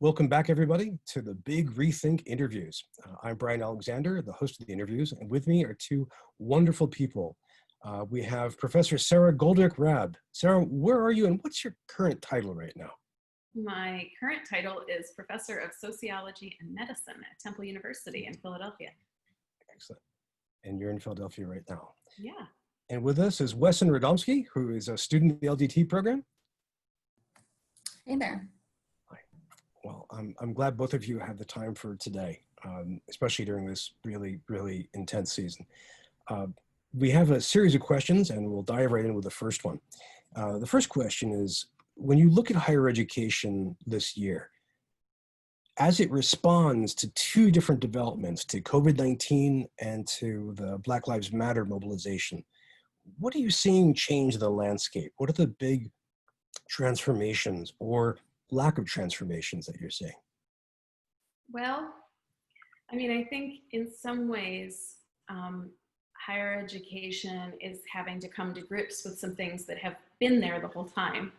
Welcome back, everybody, to the Big Rethink Interviews. I'm Bryan Alexander, the host of the interviews, and with me are two wonderful people. We have Professor Sara Goldrick-Rab. Sara, where are you and what's your current title right now? My current title is Professor of Sociology Medicine at Temple University in Philadelphia. Excellent. And you're in Philadelphia right now. Yeah. And with us is Wesson Radomski, who is a student in the LDT program. Hey there. Well, I'm glad both of you have the time for today, especially during this really, really intense season. We have a series of questions and we'll dive right in with the first one. The first question is, when you look at higher education this year, as it responds to two different developments, to COVID-19 and to the Black Lives Matter mobilization, what are you seeing change the landscape? What are the big transformations or lack of transformations that you're seeing? Well, I mean, I think in some ways, higher education is having to come to grips with some things that have been there the whole time.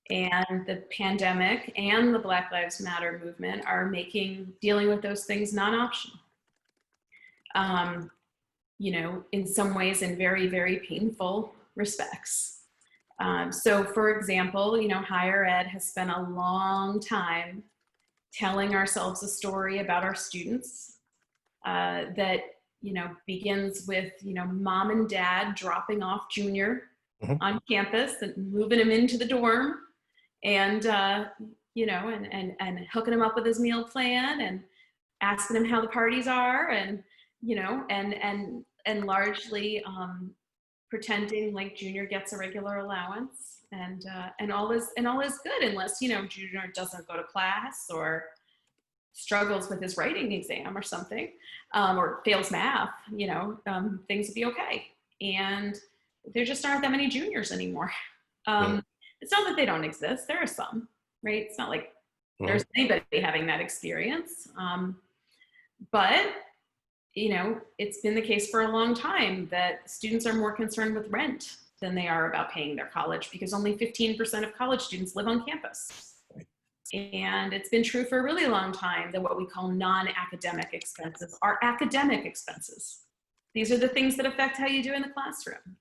And the pandemic and the Black Lives Matter movement are making dealing with those things non-optional. In some ways, in very, very painful respects. So for example, higher ed has spent a long time telling ourselves a story about our students that, begins with, mom and dad dropping off Junior on campus and moving him into the dorm and, and hooking him up with his meal plan and asking him how the parties are and, and largely, pretending like Junior gets a regular allowance and all is good unless Junior doesn't go to class or struggles with his writing exam or something, or fails math. Things would be okay. And there just aren't that many Juniors anymore. It's not that they don't exist. There are some, right? It's not like there's anybody having that experience, but it's been the case for a long time that students are more concerned with rent than they are about paying their college because only 15% of college students live on campus. And it's been true for a really long time that what we call non-academic expenses are academic expenses. These are the things that affect how you do in the classroom.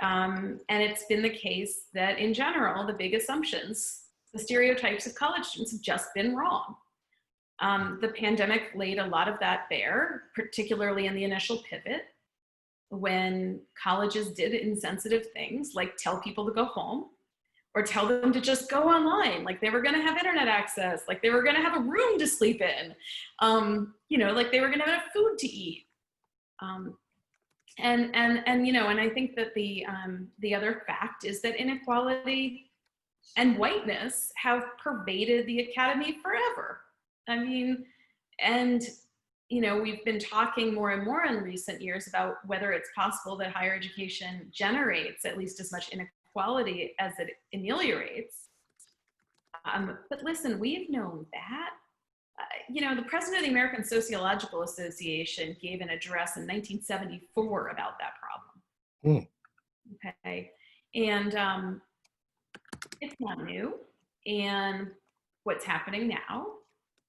And it's been the case that in general, the big assumptions, the stereotypes of college students have just been wrong. The pandemic laid a lot of that bare, particularly in the initial pivot, when colleges did insensitive things like tell people to go home or tell them to just go online, like they were going to have internet access, like they were going to have a room to sleep in, like they were going to have food to eat. And I think that the other fact is that inequality and whiteness have pervaded the academy forever. I mean, and, we've been talking more and more in recent years about whether it's possible that higher education generates at least as much inequality as it ameliorates. But listen, we've known that. The president of the American Sociological Association gave an address in 1974 about that problem. Okay. And it's not new. And what's happening now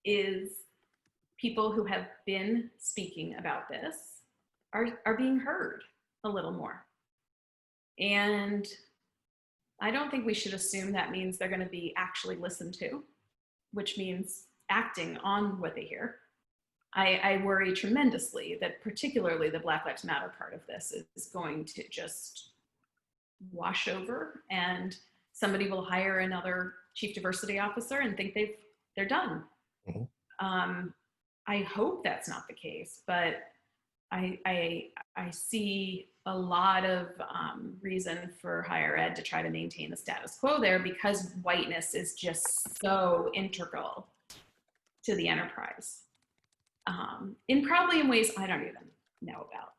is people who have been speaking about this are being heard a little more. And I don't think we should assume that means they're going to be actually listened to, which means acting on what they hear. I worry tremendously that particularly the Black Lives Matter part of this is going to just wash over and somebody will hire another chief diversity officer and think they're done. I hope that's not the case, but I see a lot of reason for higher ed to try to maintain the status quo there because whiteness is just so integral to the enterprise. Probably in ways I don't even know about.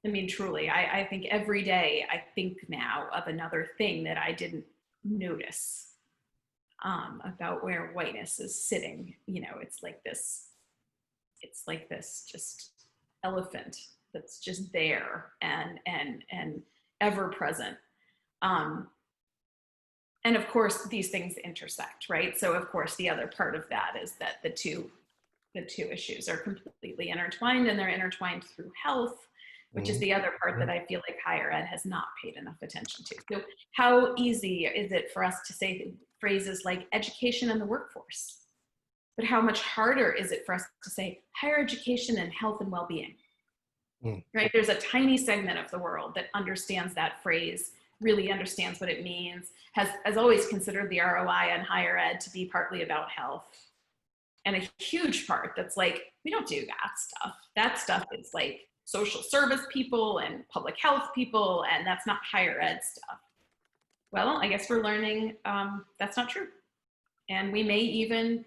I mean, truly, I think every day I think now of another thing that I didn't notice about where whiteness is sitting. It's like this just elephant that's just there and ever present. And of course, these things intersect, right? So of course, the other part of that is that the two issues are completely intertwined, and they're intertwined through health, which is the other part that I feel like higher ed has not paid enough attention to. So how easy is it for us to say phrases like education and the workforce? But how much harder is it for us to say higher education and health and well-being? Right? There's a tiny segment of the world that understands that phrase, really understands what it means, has always considered the ROI on higher ed to be partly about health. And a huge part that's like, we don't do that stuff. That stuff is like social service people and public health people, and that's not higher ed stuff. Well, I guess we're learning that's not true. And we may even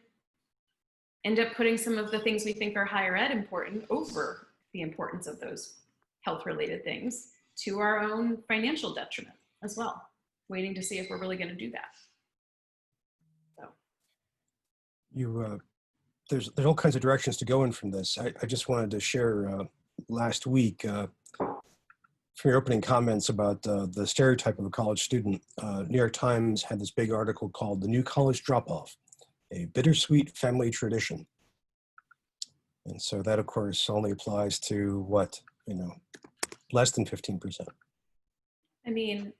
end up putting some of the things we think are higher ed important over the importance of those health related things to our own financial detriment as well, waiting to see if we're really going to do that. So there's all kinds of directions to go in from this. I just wanted to share last week from your opening comments about the stereotype of a college student. New York Times had this big article called "The New College Drop-Off: A Bittersweet Family Tradition." And so that, of course, only applies to what, less than 15%. I mean,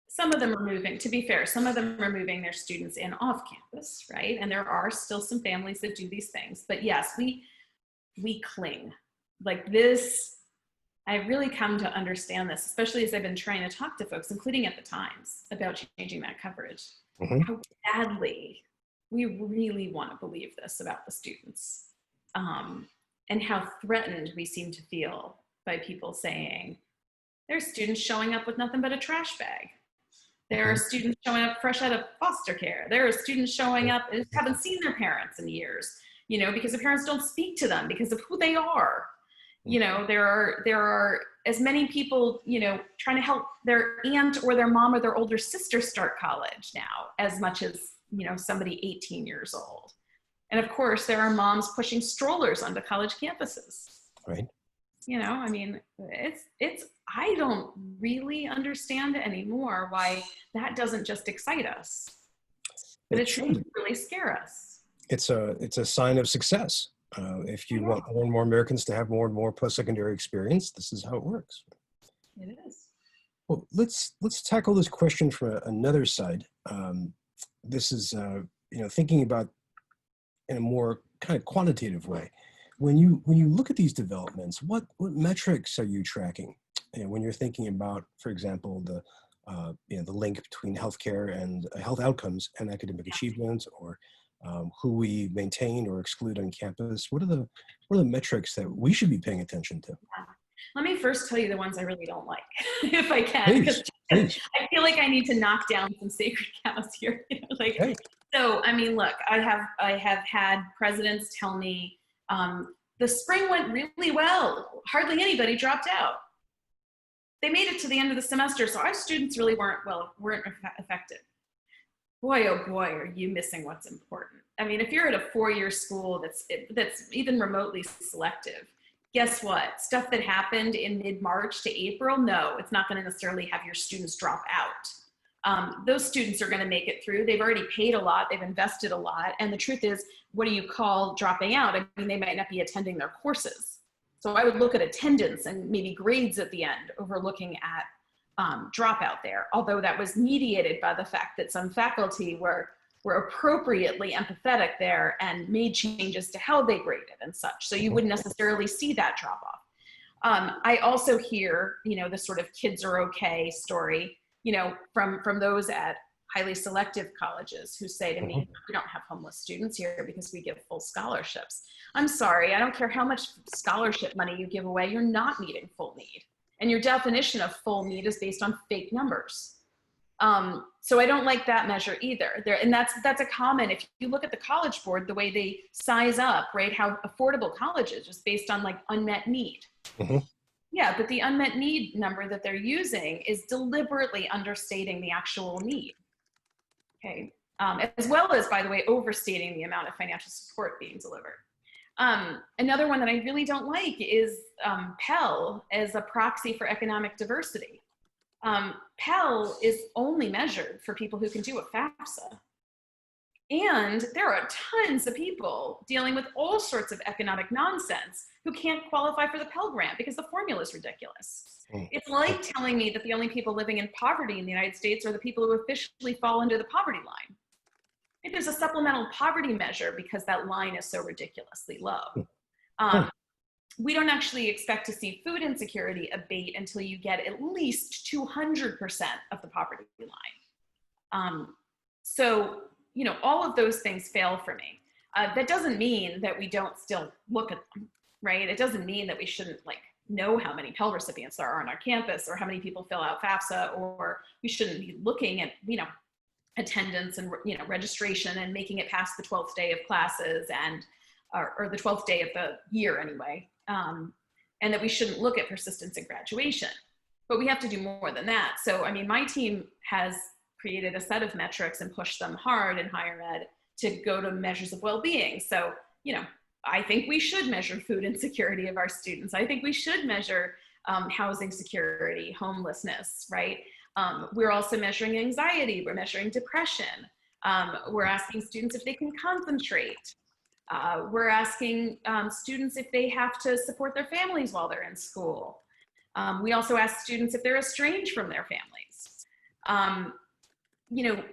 some of them are moving, to be fair, some of them are moving their students in off campus, right? And there are still some families that do these things. But yes, we cling. Like this, I've really come to understand this, especially as I've been trying to talk to folks, including at the Times, about changing that coverage. How badly we really want to believe this about the students, and how threatened we seem to feel by people saying, there's students showing up with nothing but a trash bag. There are students showing up fresh out of foster care. There are students showing up and haven't seen their parents in years, because the parents don't speak to them because of who they are. There are as many people, trying to help their aunt or their mom or their older sister start college now, as much as, somebody 18 years old. And of course, there are moms pushing strollers onto college campuses. Right. I mean, I don't really understand anymore why that doesn't just excite us, but it should really scare us. It's a sign of success. If you want more and more Americans to have more and more post-secondary experience, this is how it works. It is. Well, let's tackle this question from another side. This is thinking about in a more kind of quantitative way. When you look at these developments, what metrics are you tracking? When you're thinking about, for example, the link between healthcare and health outcomes and academic achievement, or who we maintain or exclude on campus, what are the metrics that we should be paying attention to? Let me first tell you the ones I really don't like, if I can, because I feel like I need to knock down some sacred cows here. So, I mean, look, I have had presidents tell me, the spring went really well. Hardly anybody dropped out. They made it to the end of the semester, so our students really weren't affected. Boy, oh boy, are you missing what's important. I mean, if you're at a 4-year school that's even remotely selective, guess what? Stuff that happened in mid-March to April, no, it's not going to necessarily have your students drop out. Those students are going to make it through. They've already paid a lot. They've invested a lot. And the truth is, what do you call dropping out? I mean, they might not be attending their courses. So I would look at attendance and maybe grades at the end over looking at dropout there, although that was mediated by the fact that some faculty were appropriately empathetic there and made changes to how they graded and such. So you wouldn't necessarily see that drop off. I also hear, the sort of kids are okay story, from those at highly selective colleges who say to me, we don't have homeless students here because we give full scholarships. I'm sorry, I don't care how much scholarship money you give away, you're not meeting full need. And your definition of full need is based on fake numbers. So I don't like that measure either. And that's a common, if you look at the College Board, the way they size up, right, how affordable college is just based on like unmet need. Yeah, but the unmet need number that they're using is deliberately understating the actual need. Okay, as well as, by the way, overstating the amount of financial support being delivered. Another one that I really don't like is Pell as a proxy for economic diversity. Pell is only measured for people who can do a FAFSA. And there are tons of people dealing with all sorts of economic nonsense who can't qualify for the Pell Grant because the formula is ridiculous. It's like telling me that the only people living in poverty in the United States are the people who officially fall under the poverty line. There's a supplemental poverty measure because that line is so ridiculously low. We don't actually expect to see food insecurity abate until you get at least 200% of the poverty line. So, you know, all of those things fail for me. That doesn't mean that we don't still look at them, right? It doesn't mean that we shouldn't like know how many Pell recipients there are on our campus or how many people fill out FAFSA, or we shouldn't be looking at, you know, attendance and, you know, registration and making it past the 12th day of classes and, or the 12th day of the year anyway. And that we shouldn't look at persistence and graduation, but we have to do more than that. So, I mean, my team has created a set of metrics and pushed them hard in higher ed to go to measures of well-being. So, you know, I think we should measure food insecurity of our students. I think we should measure housing security, homelessness, right? We're also measuring anxiety. We're measuring depression. We're asking students if they can concentrate. We're asking students if they have to support their families while they're in school. We also ask students if they're estranged from their families. You know,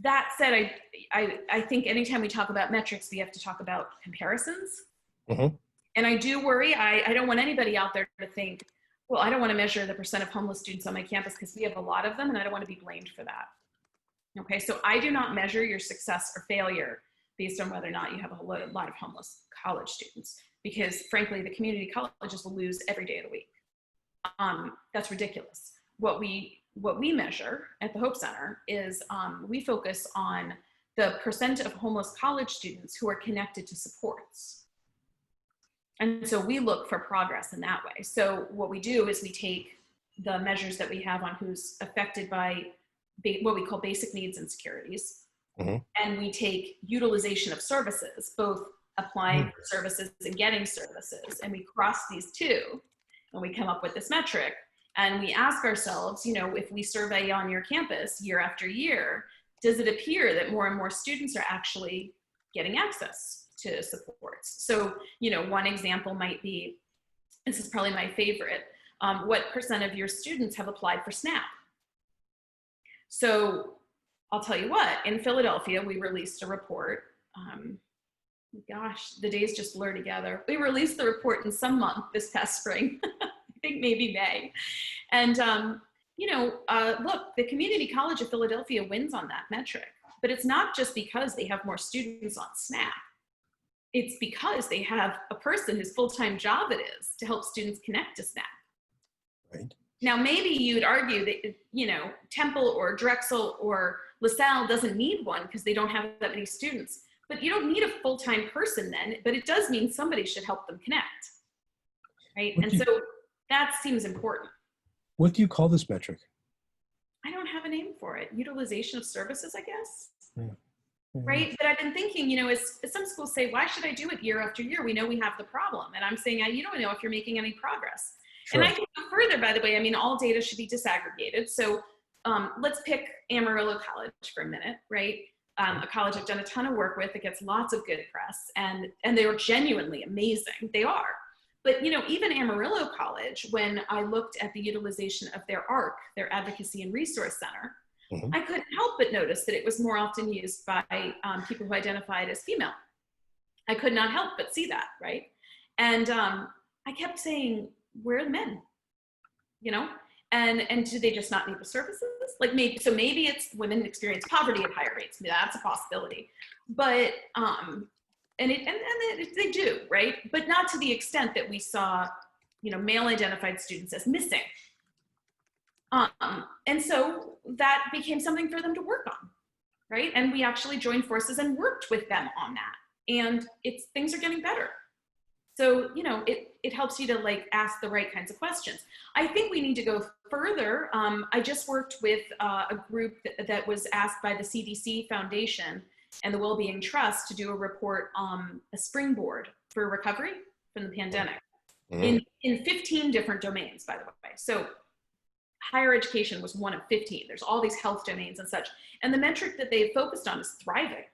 that said, I think anytime we talk about metrics, we have to talk about comparisons. And I do worry, I don't want anybody out there to think, well, I don't want to measure the % of homeless students on my campus because we have a lot of them and I don't want to be blamed for that. Okay, so I do not measure your success or failure based on whether or not you have a lot of homeless college students, because frankly, the community colleges will lose every day of the week. That's ridiculous. What we measure at the Hope Center is we focus on the % of homeless college students who are connected to supports. And so we look for progress in that way. So what we do is we take the measures that we have on who's affected by what we call basic needs insecurities, and we take utilization of services, both applying for services and getting services, and we cross these two, and we come up with this metric. And we ask ourselves, you know, if we survey on your campus year after year, does it appear that more and more students are actually getting access to supports? So, you know, one example might be, this is probably my favorite, what % of your students have applied for SNAP? So I'll tell you what, in Philadelphia, we released a report. Gosh, the days just blur together. We released the report in some month this past spring. I think maybe May. And, you know, look, the Community College of Philadelphia wins on that metric, but it's not just because they have more students on SNAP. It's because they have a person whose full-time job it is to help students connect to SNAP. Right. Now, maybe you'd argue that, you know, Temple or Drexel or LaSalle doesn't need one because they don't have that many students, but you don't need a full-time person then, but it does mean somebody should help them connect, right? And so that seems important. What do you call this metric? I don't have a name for it. Utilization of services, I guess. Yeah. Right? But I've been thinking, you know, as some schools say, why should I do it year after year? We know we have the problem. And I'm saying, you don't know if you're making any progress. Sure. And I can go further, by the way. I mean, all data should be disaggregated. So let's pick Amarillo College for a minute, right? A college I've done a ton of work with that gets lots of good press, and they are genuinely amazing. They are. But, you know, even Amarillo College, when I looked at the utilization of their ARC, their Advocacy and Resource Center, I couldn't help but notice that it was more often used by people who identified as female. I could not help but see that, right? And I kept saying, where are the men? You know? And do they just not need the services? Like maybe it's women experience poverty at higher rates. That's a possibility. But, and they do, right? But not to the extent that we saw, you know, male identified students as missing. And so that became something for them to work on, right? And we actually joined forces and worked with them on that. And things are getting better. So, you know, it helps you to like ask the right kinds of questions. I think we need to go further. I just worked with a group that was asked by the CDC Foundation and the Wellbeing Trust to do a report on a springboard for recovery from the pandemic in 15 different domains, by the way. So higher education was one of 15. There's all these health domains and such. And the metric that they focused on is thriving,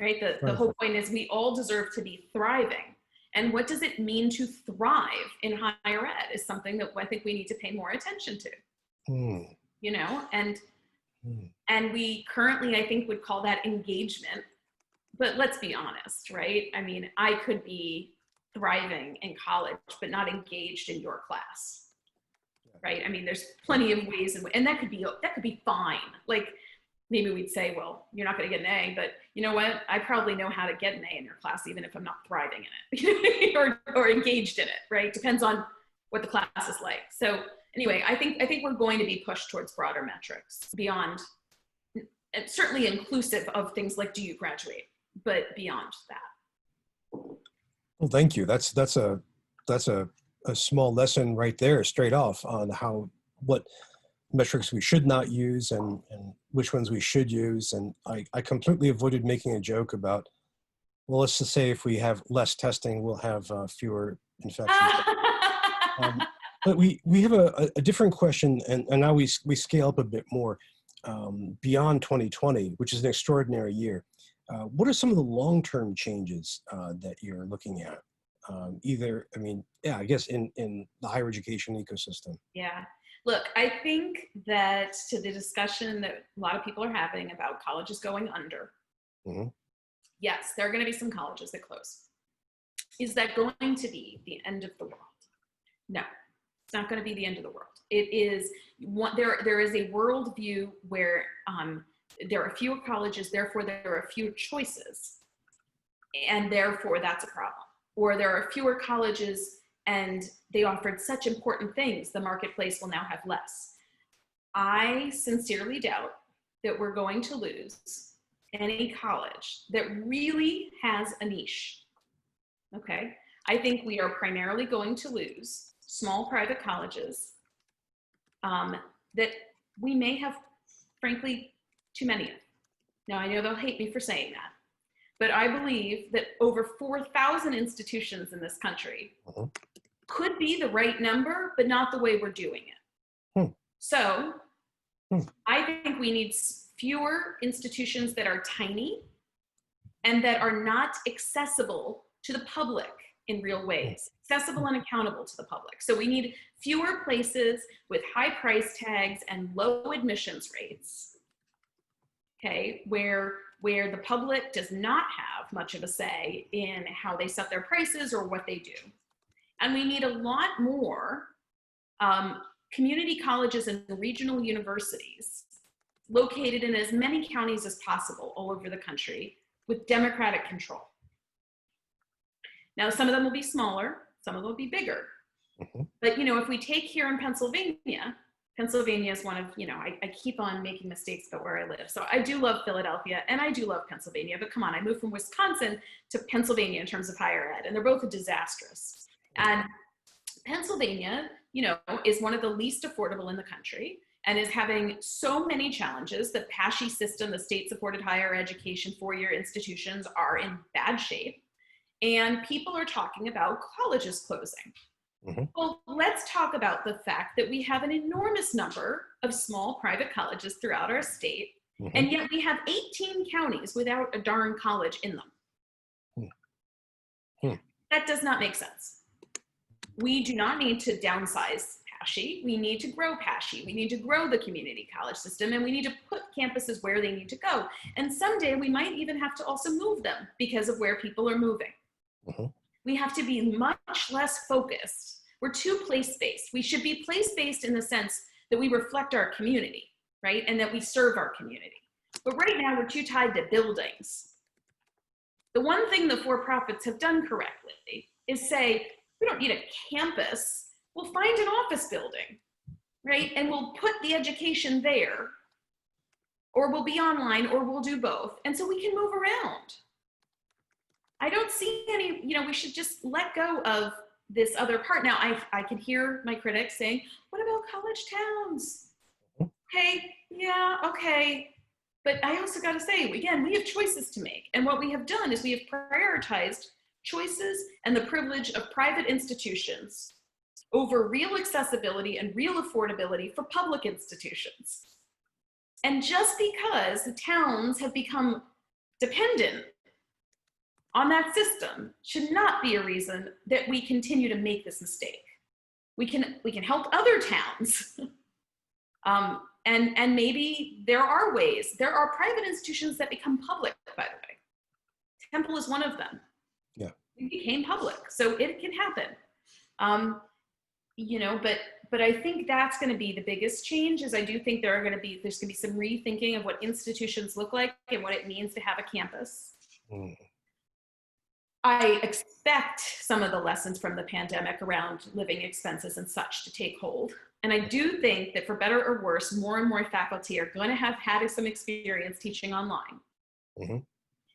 right? The whole point is we all deserve to be thriving. And what does it mean to thrive in higher ed is something that I think we need to pay more attention to, you know, and we currently, I think, would call that engagement. But let's be honest, right? I mean, I could be thriving in college, but not engaged in your class, right? I mean, there's plenty of ways, and that could be fine. Like maybe we'd say, well, you're not going to get an A, but you know what? I probably know how to get an A in your class, even if I'm not thriving in it or engaged in it, right? Depends on what the class is like. So anyway, I think we're going to be pushed towards broader metrics beyond, certainly inclusive of things like, do you graduate? But beyond that. Well, thank you. That's a small lesson right there, straight off, on what metrics we should not use and which ones we should use. And I completely avoided making a joke about, well, let's just say if we have less testing, we'll have fewer infections. But we have a different question, and now we scale up a bit more beyond 2020, which is an extraordinary year. What are some of the long-term changes that you're looking at? I guess in the higher education ecosystem. Yeah. Look, I think that to the discussion that a lot of people are having about colleges going under, yes, there are going to be some colleges that close. Is that going to be the end of the world? No, it's not going to be the end of the world. It is there is a worldview where there are fewer colleges, therefore there are fewer choices, and therefore that's a problem. Or there are fewer colleges and they offered such important things, the marketplace will now have less. I sincerely doubt that we're going to lose any college that really has a niche, okay? I think we are primarily going to lose small private colleges that we may have, frankly, too many of. Now, I know they'll hate me for saying that, but I believe that over 4,000 institutions in this country could be the right number, but not the way we're doing it. So I think we need fewer institutions that are tiny and that are not accessible to the public in real ways, accessible and accountable to the public. So we need fewer places with high price tags and low admissions rates, okay, where the public does not have much of a say in how they set their prices or what they do. And we need a lot more community colleges and regional universities located in as many counties as possible all over the country with democratic control. Now, some of them will be smaller, some of them will be bigger. But, you know, if we take here in Pennsylvania, Pennsylvania is one of, you know, I keep on making mistakes about where I live. So I do love Philadelphia and I do love Pennsylvania, but come on, I moved from Wisconsin to Pennsylvania in terms of higher ed, and they're both disastrous. And Pennsylvania, you know, is one of the least affordable in the country and is having so many challenges. The PASHE system, the state-supported higher education four-year institutions, are in bad shape. And people are talking about colleges closing. Well, let's talk about the fact that we have an enormous number of small private colleges throughout our state, and yet we have 18 counties without a darn college in them. That does not make sense. We do not need to downsize PASHE. We need to grow PASHE. We need to grow the community college system, and we need to put campuses where they need to go. And someday we might even have to also move them because of where people are moving. We have to be much less focused. We're too place-based. We should be place-based in the sense that we reflect our community, right? And that we serve our community. But right now we're too tied to buildings. The one thing the for-profits have done correctly is say, we don't need a campus. We'll find an office building, right? And we'll put the education there, or we'll be online, or we'll do both. And so we can move around. I don't see any, you know, we should just let go of this other part. Now, I can hear my critics saying, what about college towns? Okay, yeah, okay. But I also got to say, again, we have choices to make. And what we have done is we have prioritized choices and the privilege of private institutions over real accessibility and real affordability for public institutions. And just because the towns have become dependent on that system should not be a reason that we continue to make this mistake. We can help other towns. And maybe there are ways. There are private institutions that become public, by the way. Temple is one of them. Yeah. It became public, so it can happen. You know, but I think that's going to be the biggest change. Is I do think there's going to be some rethinking of what institutions look like and what it means to have a campus. Mm. I expect some of the lessons from the pandemic around living expenses and such to take hold. And I do think that for better or worse, more and more faculty are going to have had some experience teaching online. Mm-hmm.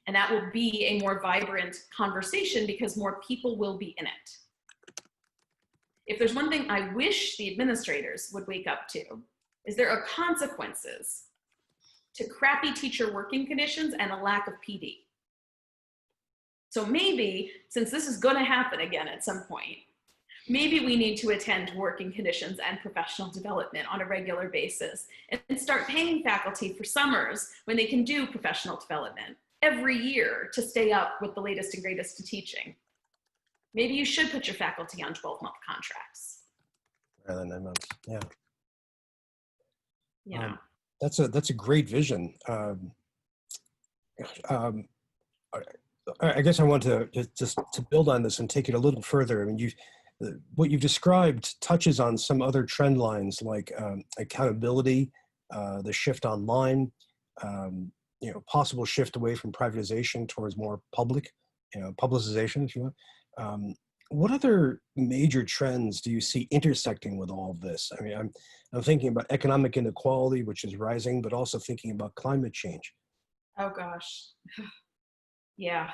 And that will be a more vibrant conversation because more people will be in it. If there's one thing I wish the administrators would wake up to, is there are consequences to crappy teacher working conditions and a lack of PD. So maybe, since this is going to happen again at some point, maybe we need to attend to working conditions and professional development on a regular basis and start paying faculty for summers when they can do professional development every year to stay up with the latest and greatest to teaching. Maybe you should put your faculty on 12-month contracts. Rather than 9 months, yeah. You know. That's a great vision. I guess I want to just to build on this and take it a little further. I mean, what you've described touches on some other trend lines like accountability, the shift online, you know, possible shift away from privatization towards more public, you know, publicization, if you want. What other major trends do you see intersecting with all of this? I mean, I'm thinking about economic inequality, which is rising, but also thinking about climate change. Oh gosh. Yeah.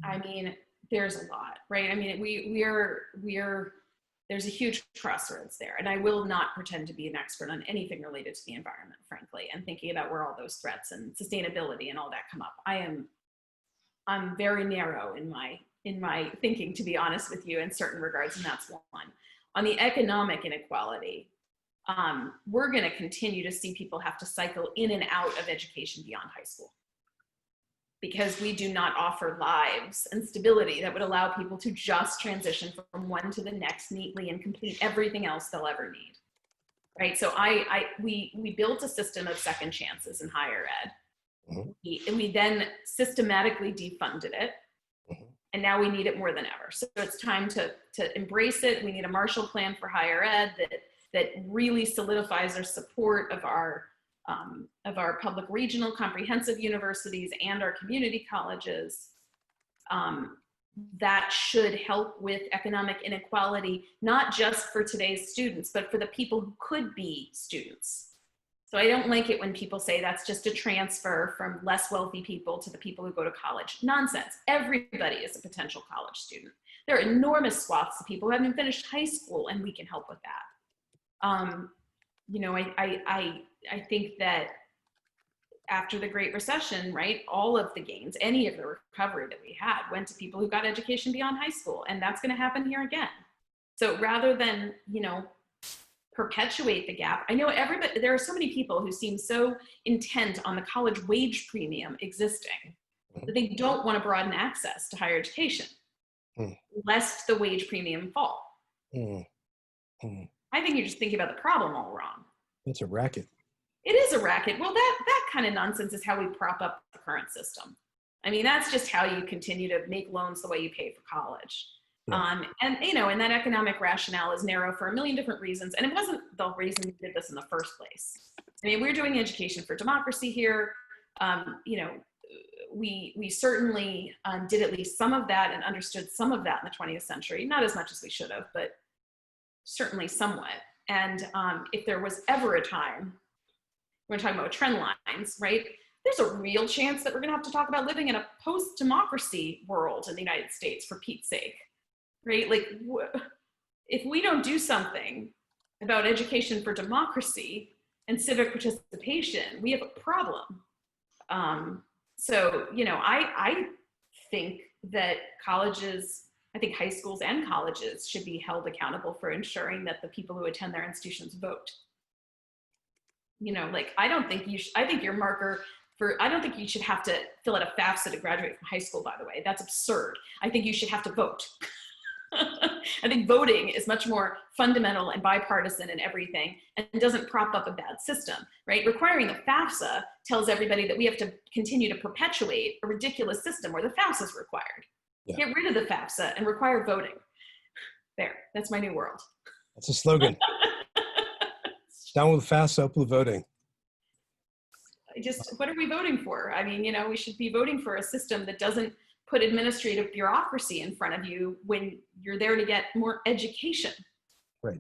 I mean, there's a lot, right? I mean, there's a huge crossroads there. And I will not pretend to be an expert on anything related to the environment, frankly, and thinking about where all those threats and sustainability and all that come up. I'm very narrow in my thinking, to be honest with you, in certain regards, and that's one. On the economic inequality, we're going to continue to see people have to cycle in and out of education beyond high school because we do not offer lives and stability that would allow people to just transition from one to the next neatly and complete everything else they'll ever need, right? So we built a system of second chances in higher ed. Mm-hmm. We then systematically defunded it. Mm-hmm. And now we need it more than ever. So it's time to embrace it. We need a Marshall Plan for higher ed that really solidifies our support of our public regional comprehensive universities and our community colleges. That should help with economic inequality, not just for today's students, but for the people who could be students. So I don't like it when people say that's just a transfer from less wealthy people to the people who go to college. Nonsense. Everybody is a potential college student. There are enormous swaths of people who haven't finished high school, and we can help with that. You know, I think that after the Great Recession, right, all of the gains, any of the recovery that we had went to people who got education beyond high school, and that's going to happen here again. So rather than, you know, perpetuate the gap. I know there are so many people who seem so intent on the college wage premium existing that they don't want to broaden access to higher education, lest the wage premium fall. I think you're just thinking about the problem all wrong. It's a racket. It is a racket. Well, that kind of nonsense is how we prop up the current system. I mean, that's just how you continue to make loans the way you pay for college. Yeah. And, you know, and that economic rationale is narrow for a million different reasons. And it wasn't the reason we did this in the first place. I mean, we're doing education for democracy here. You know, we certainly did at least some of that and understood some of that in the 20th century. Not as much as we should have, but certainly somewhat. And if there was ever a time, we're talking about trend lines, right? There's a real chance that we're going to have to talk about living in a post-democracy world in the United States, for Pete's sake. Right? Like, if we don't do something about education for democracy and civic participation, we have a problem. So, you know, I think that colleges I think high schools and colleges should be held accountable for ensuring that the people who attend their institutions vote. You know, like, I don't think you should, I think your marker for, I don't think you should have to fill out a FAFSA to graduate from high school, by the way. That's absurd. I think you should have to vote. I think voting is much more fundamental and bipartisan and everything, and doesn't prop up a bad system, right? Requiring the FAFSA tells everybody that we have to continue to perpetuate a ridiculous system where the FAFSA is required. Yeah. Get rid of the FAFSA and require voting. There, that's my new world. That's a slogan. Down with FAFSA, up with voting. What are we voting for? I mean, you know, we should be voting for a system that doesn't put administrative bureaucracy in front of you when you're there to get more education. Right.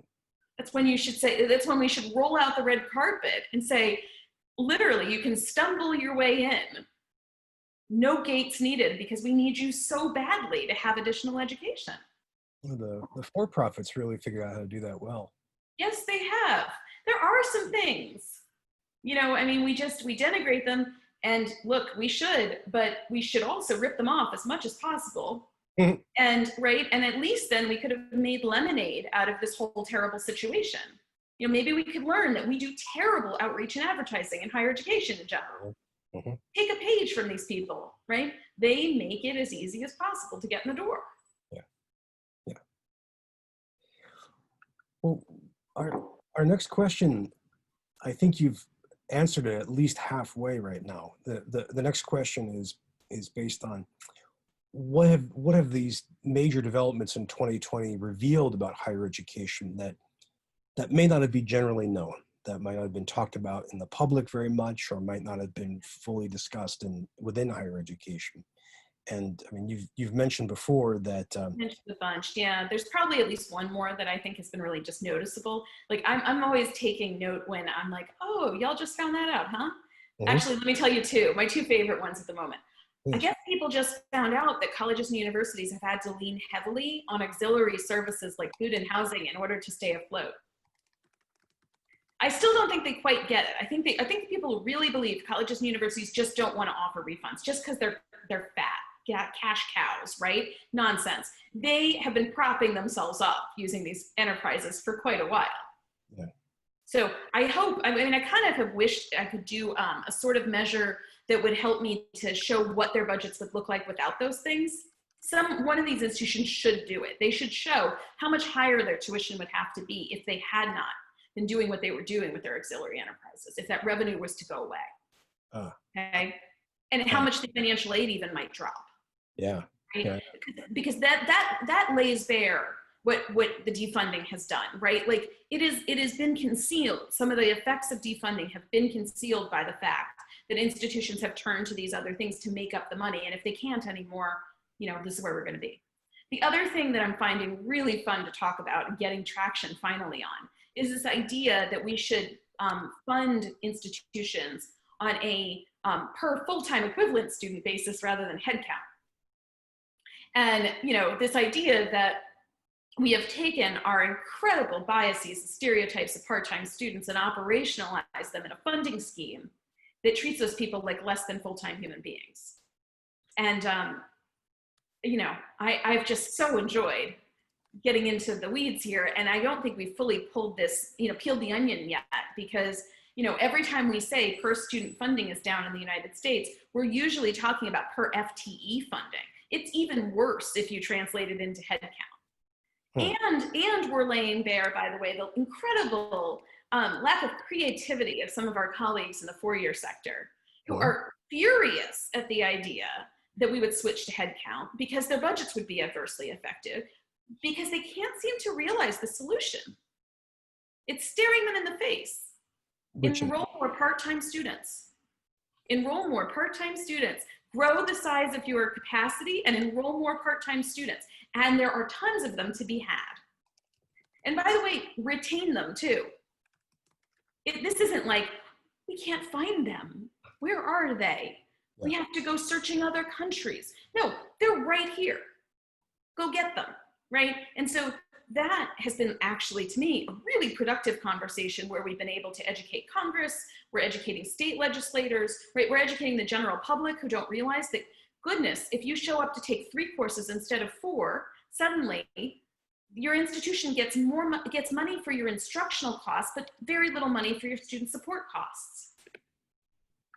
That's when you should say, that's when we should roll out the red carpet and say, literally, you can stumble your way in. No gates needed, because we need you so badly to have additional education. The for-profits really figure out how to do that well. Yes, they have. There are some things, you know, I mean, we denigrate them. And look, we should, but we should also rip them off as much as possible. Mm-hmm. And right, and at least then we could have made lemonade out of this whole terrible situation. You know, maybe we could learn that we do terrible outreach and advertising in higher education in general. Mm-hmm. Take a page from these people, right? They make it as easy as possible to get in the door. Yeah, yeah. Well, our next question, I think you've answered it at least halfway right now. The next question is based on what have these major developments in 2020 revealed about higher education that may not have been generally known, that might not have been talked about in the public very much, or might not have been fully discussed within higher education. And I mean, you've mentioned before that. Mentioned a bunch, yeah. There's probably at least one more that I think has been really just noticeable. Like, I'm always taking note when I'm like, oh, y'all just found that out, huh? Mm-hmm. Actually, let me tell you my two favorite ones at the moment. Mm-hmm. I guess people just found out that colleges and universities have had to lean heavily on auxiliary services like food and housing in order to stay afloat. I still don't think they quite get it. I think people really believe colleges and universities just don't want to offer refunds just because they're fat. Cash cows, right? Nonsense. They have been propping themselves up using these enterprises for quite a while. Yeah. So I hope, I mean, I kind of have wished I could do a sort of measure that would help me to show what their budgets would look like without those things. One of these institutions should do it. They should show how much higher their tuition would have to be if they had not been doing what they were doing with their auxiliary enterprises, if that revenue was to go away. Okay. And how much the financial aid even might drop. Yeah. Right? Yeah. Because that lays bare what the defunding has done, right? Like, it has been concealed. Some of the effects of defunding have been concealed by the fact that institutions have turned to these other things to make up the money. And if they can't anymore, you know, this is where we're going to be. The other thing that I'm finding really fun to talk about and getting traction finally on is this idea that we should fund institutions on a per full-time equivalent student basis rather than headcount. And, you know, this idea that we have taken our incredible biases and stereotypes of part-time students and operationalized them in a funding scheme that treats those people like less than full-time human beings. And, you know, I've just so enjoyed getting into the weeds here, and I don't think we've fully pulled this, you know, peeled the onion yet, because, you know, every time we say per student funding is down in the United States, we're usually talking about per FTE funding. It's even worse if you translate it into headcount. And we're laying bare, by the way, the incredible lack of creativity of some of our colleagues in the four-year sector, who are furious at the idea that we would switch to headcount because their budgets would be adversely affected, because they can't seem to realize the solution. It's staring them in the face. Enroll more part-time students. Enroll more part-time students. Grow the size of your capacity and enroll more part-time students. And there are tons of them to be had. And by the way, retain them too. This isn't like, we can't find them. Where are they? Yeah. We have to go searching other countries. No, they're right here. Go get them, right? And so that has been actually, to me, a really productive conversation where we've been able to educate Congress, we're educating state legislators, right? We're educating the general public who don't realize that, goodness, if you show up to take 3 courses instead of 4, suddenly your institution gets money for your instructional costs, but very little money for your student support costs,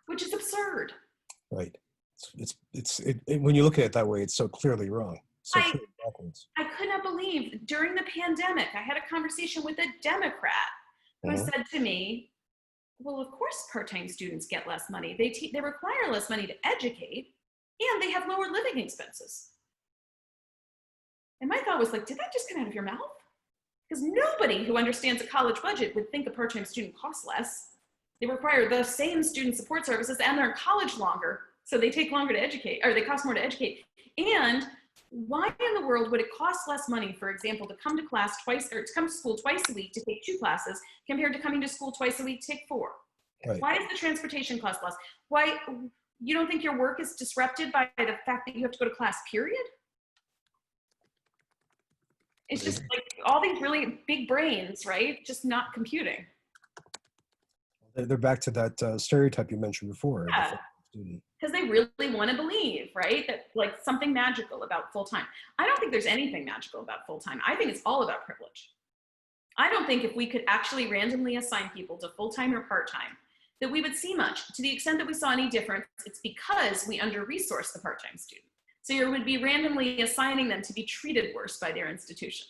which is absurd. Right. When you look at it that way, it's so clearly wrong. So clearly backwards. I could not believe during the pandemic, I had a conversation with a Democrat who said to me, well, of course part-time students get less money. They require less money to educate, and they have lower living expenses. And my thought was like, did that just come out of your mouth? Because nobody who understands a college budget would think a part-time student costs less. They require the same student support services, and they're in college longer, so they take longer to educate, or they cost more to educate. And why in the world would it cost less money, for example, to come to class twice, or to come to school twice a week to take 2 classes compared to coming to school twice a week to take 4? Right. Why does the transportation cost less? Why, you don't think your work is disrupted by the fact that you have to go to class, period? It's just like all these really big brains, right? Just not computing. They're back to that stereotype you mentioned before. Yeah. Because they really want to believe, right? That like something magical about full-time. I don't think there's anything magical about full-time. I think it's all about privilege. I don't think if we could actually randomly assign people to full-time or part-time, that we would see much. To the extent that we saw any difference, it's because we under-resource the part-time student. So you would be randomly assigning them to be treated worse by their institution.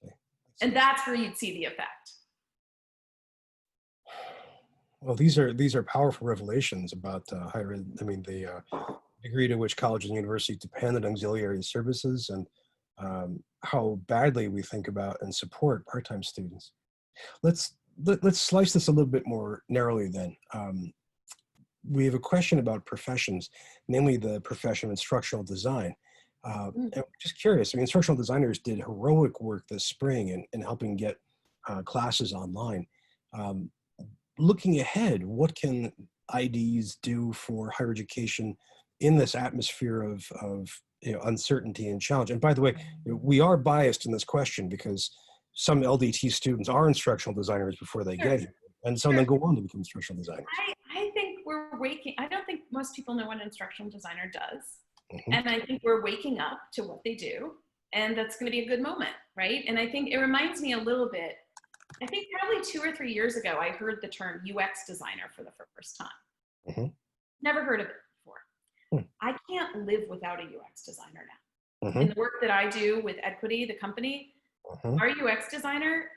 I see. And that's where you'd see the effect. Well, these are powerful revelations about higher ed. I mean, the degree to which colleges and universities depend on auxiliary services, and how badly we think about and support part-time students. Let's slice this a little bit more narrowly then. We have a question about professions, namely the profession of instructional design. And I'm just curious, I mean, instructional designers did heroic work this spring in helping get classes online. Looking ahead, what can IDs do for higher education in this atmosphere of uncertainty and challenge? And by the way, we are biased in this question because some LDT students are instructional designers before they get here, and some of them go on to become instructional designers. I think we're waking. I don't think most people know what an instructional designer does, and I think we're waking up to what they do, and that's going to be a good moment, right? And I think it reminds me a little bit. I think probably 2 or 3 years ago, I heard the term UX designer for the first time. Never heard of it before. I can't live without a UX designer now. In the work that I do with Edquity, the company, our UX designer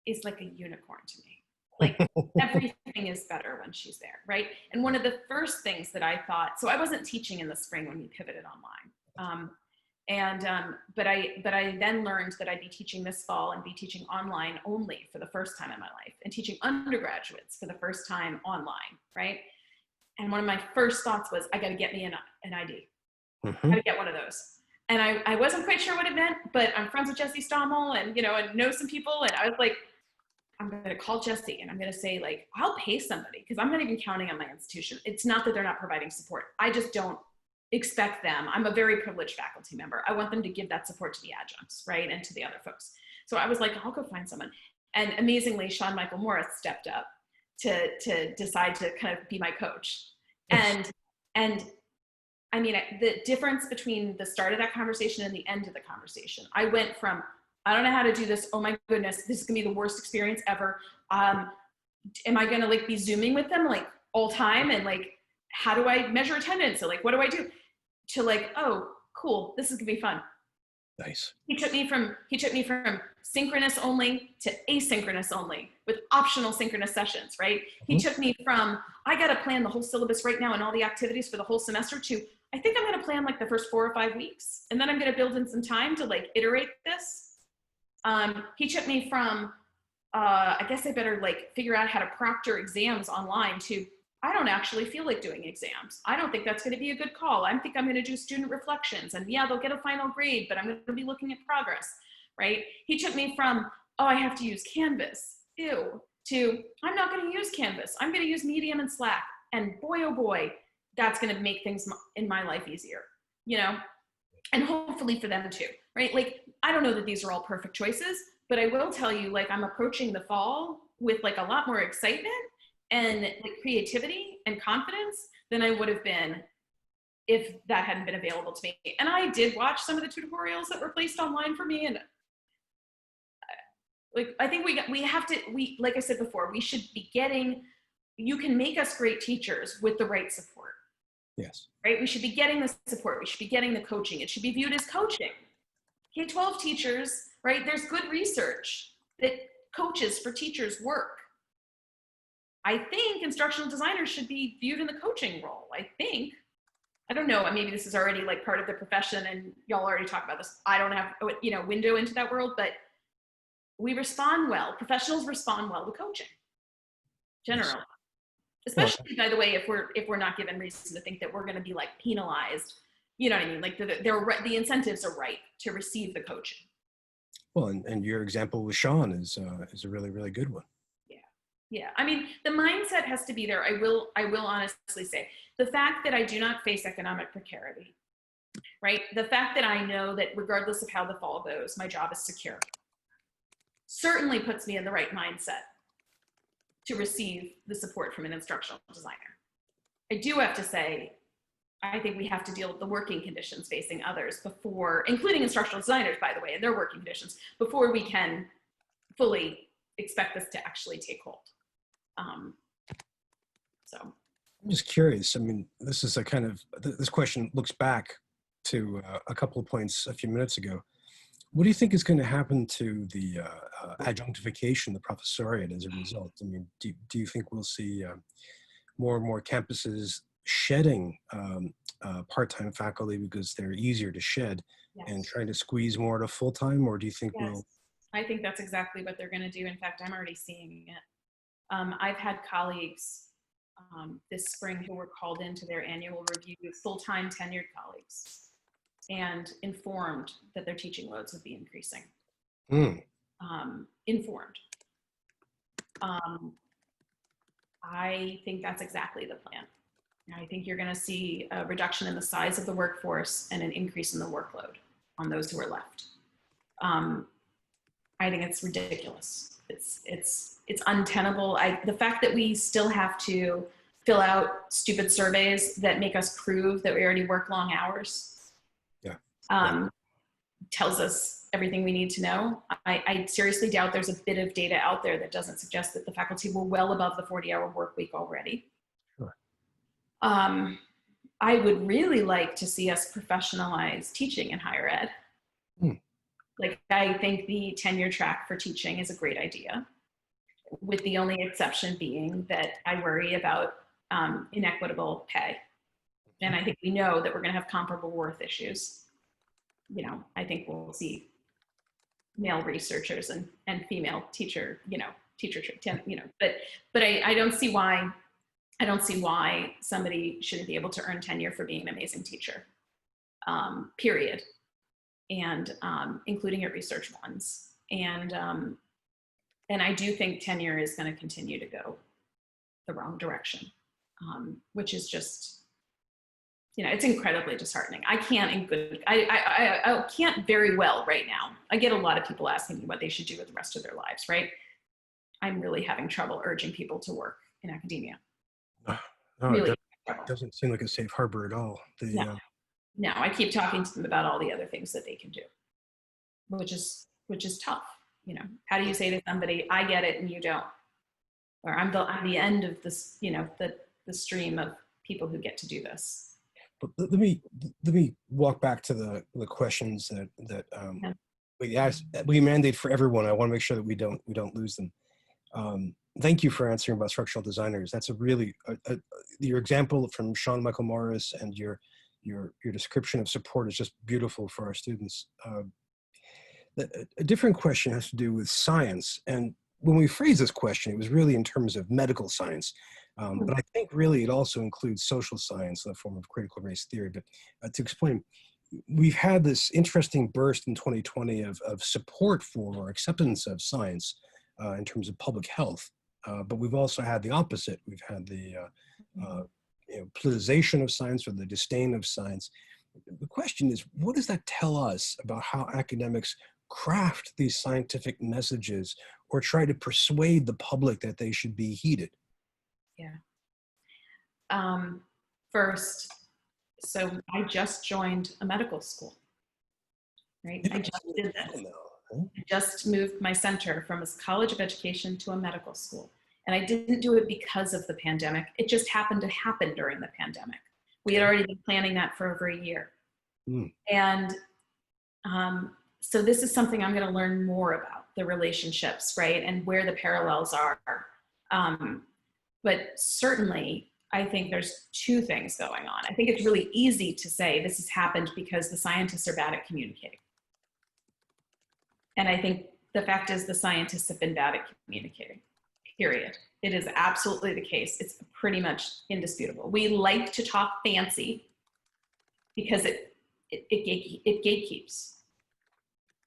is like a unicorn to me. Like everything is better when she's there, right? And one of the first things that I thought, so I wasn't teaching in the spring when we pivoted online. But I then learned that I'd be teaching this fall and be teaching online only for the first time in my life, and teaching undergraduates for the first time online, right? And one of my first thoughts was, I got to get me an ID. I got to get one of those. And I wasn't quite sure what it meant, but I'm friends with Jesse Stommel and, and know some people. And I was like, I'm going to call Jesse and I'm going to say, like, I'll pay somebody, because I'm not even counting on my institution. It's not that they're not providing support. I just don't expect them. I'm a very privileged faculty member. I want them to give that support to the adjuncts, right? And to the other folks. So I was like, I'll go find someone. And amazingly, Sean Michael Morris stepped up to decide to kind of be my coach. And I mean, the difference between the start of that conversation and the end of the conversation, I went from, I don't know how to do this. Oh my goodness, this is gonna be the worst experience ever. Am I gonna like be Zooming with them like all time? And like, how do I measure attendance? So like, what do I do? To like, oh, cool, this is gonna be fun. Nice. He took me from synchronous only to asynchronous only with optional synchronous sessions, right? He took me from, I got to plan the whole syllabus right now and all the activities for the whole semester, to, I think I'm going to plan like the first 4 or 5 weeks. And then I'm going to build in some time to like iterate this. He took me from, I guess I better like figure out how to proctor exams online, to, I don't actually feel like doing exams. I don't think that's going to be a good call. I think I'm going to do student reflections, and yeah, they'll get a final grade, but I'm going to be looking at progress, right? He took me from, oh, I have to use Canvas, ew, to, I'm not going to use Canvas. I'm going to use Medium and Slack. And boy, oh boy, that's going to make things in my life easier, and hopefully for them too, right? Like, I don't know that these are all perfect choices, but I will tell you, like, I'm approaching the fall with like a lot more excitement and like creativity and confidence than I would have been if that hadn't been available to me. And I did watch some of the tutorials that were placed online for me, and like, I think like I said before, we should be getting, you can make us great teachers with the right support. Yes. Right? We should be getting the support. We should be getting the coaching. It should be viewed as coaching. K-12 teachers, right? There's good research that coaches for teachers work. I think instructional designers should be viewed in the coaching role. I don't know, maybe this is already like part of the profession and y'all already talked about this. I don't have, window into that world, but we respond well. Professionals respond well to coaching, generally. Yes. Especially, by the way, if we're not given reason to think that we're going to be like penalized. You know what I mean? Like the incentives are right to receive the coaching. Well, and your example with Sean is a really, really good one. Yeah. I mean, the mindset has to be there. I will honestly say the fact that I do not face economic precarity, right? The fact that I know that regardless of how the fall goes, my job is secure, certainly puts me in the right mindset to receive the support from an instructional designer. I do have to say, I think we have to deal with the working conditions facing others before, including instructional designers, by the way, and their working conditions, before we can fully expect this to actually take hold. So I'm just curious. I mean, this is this question looks back to a couple of points a few minutes ago. What do you think is going to happen to the adjunctification, the professoriate as a result? I mean, do you think we'll see more and more campuses shedding part-time faculty because they're easier to shed, yes, and trying to squeeze more to full-time, or do you think yes, I think that's exactly what they're going to do. In fact, I'm already seeing it. I've had colleagues this spring who were called into their annual review, full-time tenured colleagues, and informed that their teaching loads would be increasing. Informed. I think that's exactly the plan. I think you're going to see a reduction in the size of the workforce and an increase in the workload on those who are left. I think it's ridiculous. It's untenable. The fact that we still have to fill out stupid surveys that make us prove that we already work long hours, tells us everything we need to know. I seriously doubt there's a bit of data out there that doesn't suggest that the faculty were well above the 40-hour work week already. Sure. I would really like to see us professionalize teaching in higher ed. Like, I think the tenure track for teaching is a great idea, with the only exception being that I worry about inequitable pay. And I think we know that we're going to have comparable worth issues. I think we'll see male researchers and female teacher, but I don't see why somebody shouldn't be able to earn tenure for being an amazing teacher, period. And including your research ones. And I do think tenure is going to continue to go the wrong direction, which is just, it's incredibly disheartening. I can't very well right now. I get a lot of people asking me what they should do with the rest of their lives, right? I'm really having trouble urging people to work in academia. No, really, it doesn't seem like a safe harbor at all. No, I keep talking to them about all the other things that they can do, which is tough. How do you say to somebody, I get it and you don't? Or I'm the end of this, the stream of people who get to do this. But let me walk back to the questions that we mandate for everyone. I want to make sure that we don't lose them. Thank you for answering about structural designers. That's a really your example from Sean Michael Morris and your description of support is just beautiful for our students. A different question has to do with science. And when we phrased this question, it was really in terms of medical science. But I think really it also includes social science in the form of critical race theory. But to explain, we've had this interesting burst in 2020 of support for acceptance of science in terms of public health. But we've also had the opposite. We've had the politicization of science or the disdain of science. The question is, what does that tell us about how academics craft these scientific messages or try to persuade the public that they should be heeded? Yeah. First, So I just joined a medical school, right? I just did this. I just moved my center from a college of education to a medical school. And I didn't do it because of the pandemic. It just happened to happen during the pandemic. We had already been planning that for over a year. And so this is something I'm going to learn more about, the relationships, right? And where the parallels are. But certainly, I think there's two things going on. I think it's really easy to say this has happened because the scientists are bad at communicating. And I think the fact is the scientists have been bad at communicating, period. It is absolutely the case. It's pretty much indisputable. We like to talk fancy because it gatekeeps.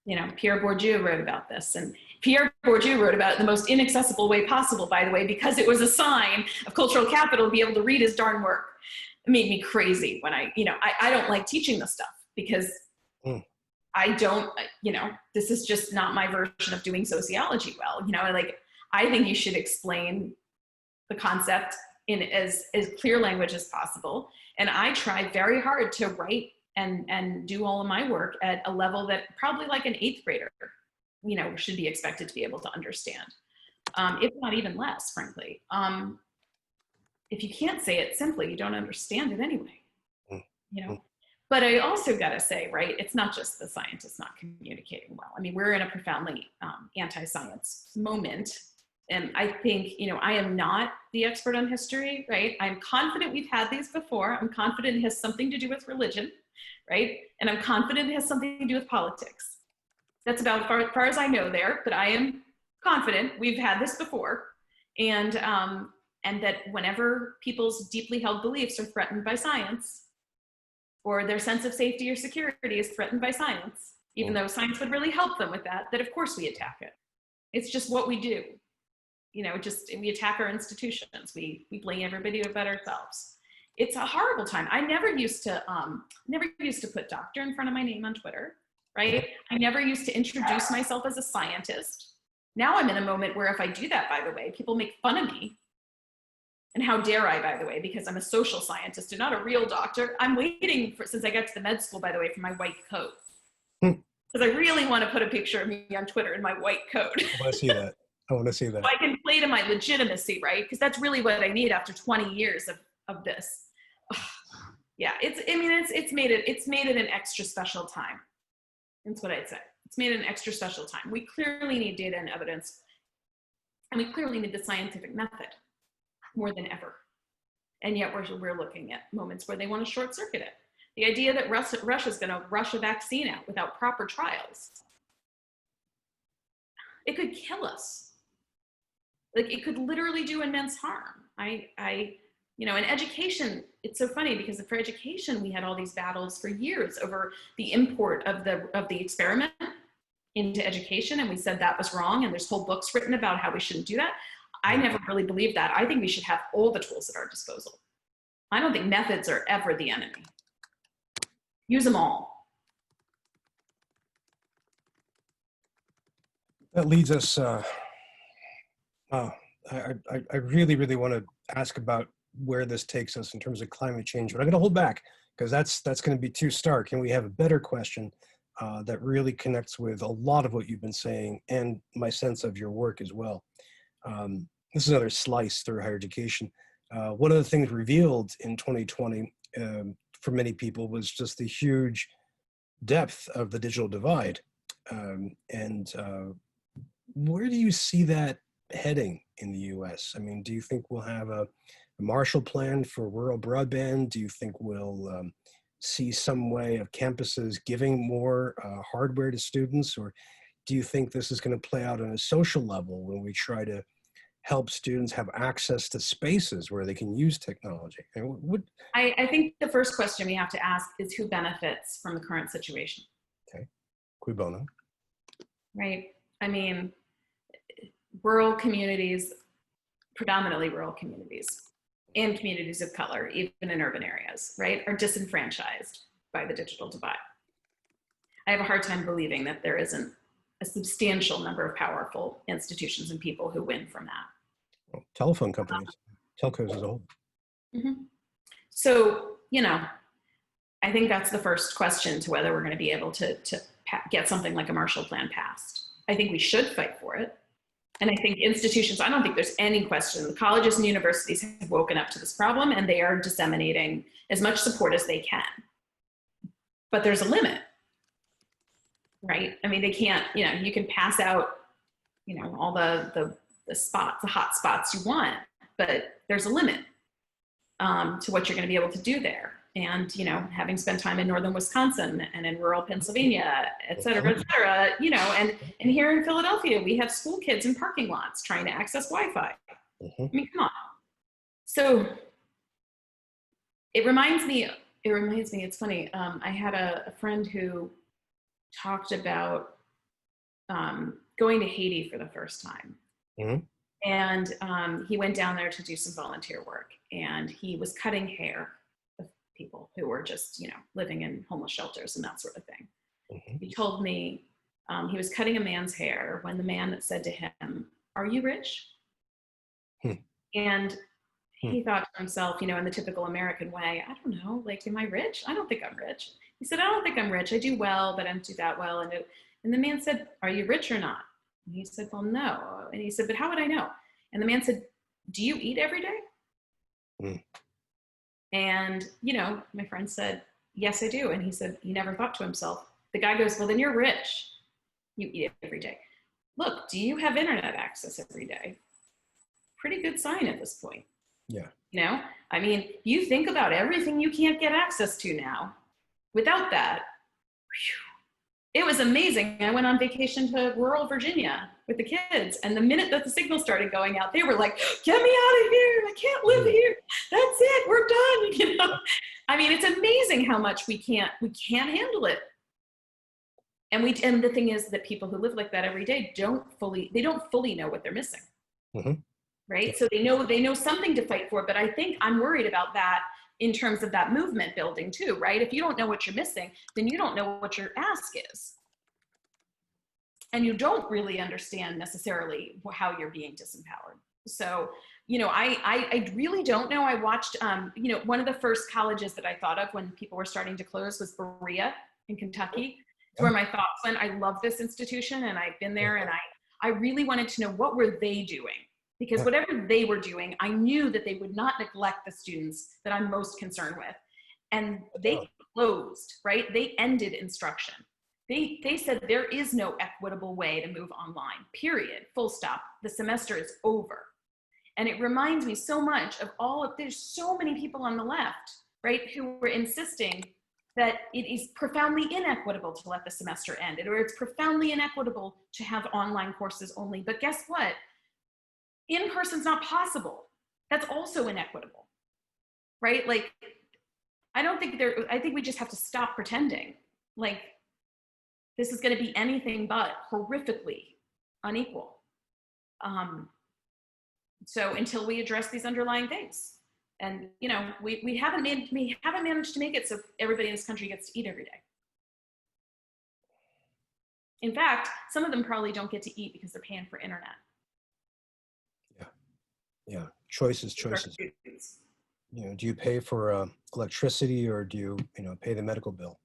You know, Pierre Bourdieu wrote about this, and Pierre Bourdieu wrote about it the most inaccessible way possible, by the way, because it was a sign of cultural capital to be able to read his darn work. It made me crazy when I don't like teaching this stuff because I don't, this is just not my version of doing sociology well. I think you should explain the concept in as clear language as possible. And I try very hard to write and do all of my work at a level that probably like an 8th grader, should be expected to be able to understand, if not even less, frankly. If you can't say it simply, you don't understand it anyway, But I also gotta say, right, it's not just the scientists not communicating well. I mean, we're in a profoundly anti-science moment. And I think, I am not the expert on history, right? I'm confident we've had these before. I'm confident it has something to do with religion, right? And I'm confident it has something to do with politics. That's about as far as I know there, but I am confident we've had this before. And that whenever people's deeply held beliefs are threatened by science, or their sense of safety or security is threatened by science, even though science would really help them with that of course we attack it. It's just what we do. We attack our institutions. We blame everybody but ourselves. It's a horrible time. I never used to put doctor in front of my name on Twitter, right? I never used to introduce myself as a scientist. Now I'm in a moment where if I do that, by the way, people make fun of me. And how dare I, by the way, because I'm a social scientist and not a real doctor. I'm waiting since I got to the med school, by the way, for my white coat. Because I really want to put a picture of me on Twitter in my white coat. I want to see that. So I can play to my legitimacy, right? Because that's really what I need after 20 years of this. Yeah, it's made it an extra special time. That's what I'd say. It's made it an extra special time. We clearly need data and evidence, and we clearly need the scientific method more than ever. And yet we're looking at moments where they want to short circuit it. The idea that Russia's going to rush a vaccine out without proper trials, it could kill us. Like it could literally do immense harm. In education, it's so funny because for education, we had all these battles for years over the import of the experiment into education. And we said that was wrong. And there's whole books written about how we shouldn't do that. I never really believed that. I think we should have all the tools at our disposal. I don't think methods are ever the enemy. Use them all. That leads us, I really, really want to ask about where this takes us in terms of climate change, but I'm going to hold back because that's going to be too stark. And we have a better question that really connects with a lot of what you've been saying and my sense of your work as well. This is another slice through higher education. One of the things revealed in 2020 for many people was just the huge depth of the digital divide. Where do you see that heading in the US? I mean, do you think we'll have a Marshall Plan for rural broadband? Do you think we'll see some way of campuses giving more hardware to students? Or do you think this is going to play out on a social level when we try to help students have access to spaces where they can use technology? I think the first question we have to ask is who benefits from the current situation? Okay, cui bono? Right. I mean, rural communities, predominantly rural communities, and communities of color, even in urban areas, right, are disenfranchised by the digital divide. I have a hard time believing that there isn't a substantial number of powerful institutions and people who win from that. Well, telephone companies, telcos as a whole. So, I think that's the first question to whether we're going to be able to get something like a Marshall Plan passed. I think we should fight for it. And I think institutions, I don't think there's any question. The colleges and universities have woken up to this problem and they are disseminating as much support as they can. But there's a limit, right? I mean, they can't, you know, you can pass out, you know, all the spots, the hot spots you want, but there's a limit to what you're going to be able to do there. And, you know, having spent time in northern Wisconsin and in rural Pennsylvania, et cetera, you know, and here in Philadelphia, we have school kids in parking lots trying to access Wi-Fi. I mean, come on. So it reminds me, it's funny. I had a friend who talked about going to Haiti for the first time. And he went down there to do some volunteer work, and he was cutting hair of people who were just, you know, living in homeless shelters and that sort of thing. He told me he was cutting a man's hair when the man said to him, "Are you rich?" And he thought to himself, you know, in the typical American way, I don't know, like, am I rich? I don't think I'm rich. He said, I don't think I'm rich. I do well, but I don't do that well. And the man said, "Are you rich or not?" And he said, "Well, no." And he said, "But how would I know?" And the man said, "Do you eat every day?" And, you know, my friend said, "Yes, I do." And he said, he never thought to himself. The guy goes, "Well, then you're rich. You eat every day. Look, do you have internet access every day?" Pretty good sign at this point. Yeah. You know, I mean, you think about everything you can't get access to now. Without that, it was amazing. I went on vacation to rural Virginia with the kids, and the minute that the signal started going out, they were like, "Get me out of here. I can't live here. That's it. We're done." You know? I mean, it's amazing how much we can't handle it. And the thing is that people who live like that every day don't fully know what they're missing. Right? So they know something to fight for, but I think I'm worried about that in terms of that movement building too, right? If you don't know what you're missing, then you don't know what your ask is. And you don't really understand necessarily how you're being disempowered. So, you know, I really don't know. I watched, you know, one of the first colleges that I thought of when people were starting to close was Berea in Kentucky. It's where my thoughts went. I love this institution and I've been there, and I really wanted to know, what were they doing? Because whatever they were doing, I knew that they would not neglect the students that I'm most concerned with. And they closed, right? They ended instruction. They said there is no equitable way to move online, period, full stop. The semester is over. And it reminds me so much of there's so many people on the left, right, who were insisting that it is profoundly inequitable to let the semester end, or it's profoundly inequitable to have online courses only. But guess what? In-person's not possible. That's also inequitable, right? Like, I think we just have to stop pretending like this is going to be anything but horrifically unequal. So until we address these underlying things, and, you know, we haven't managed to make it so everybody in this country gets to eat every day. In fact, some of them probably don't get to eat because they're paying for internet. Yeah, choices. You know, do you pay for electricity, or do you pay the medical bill?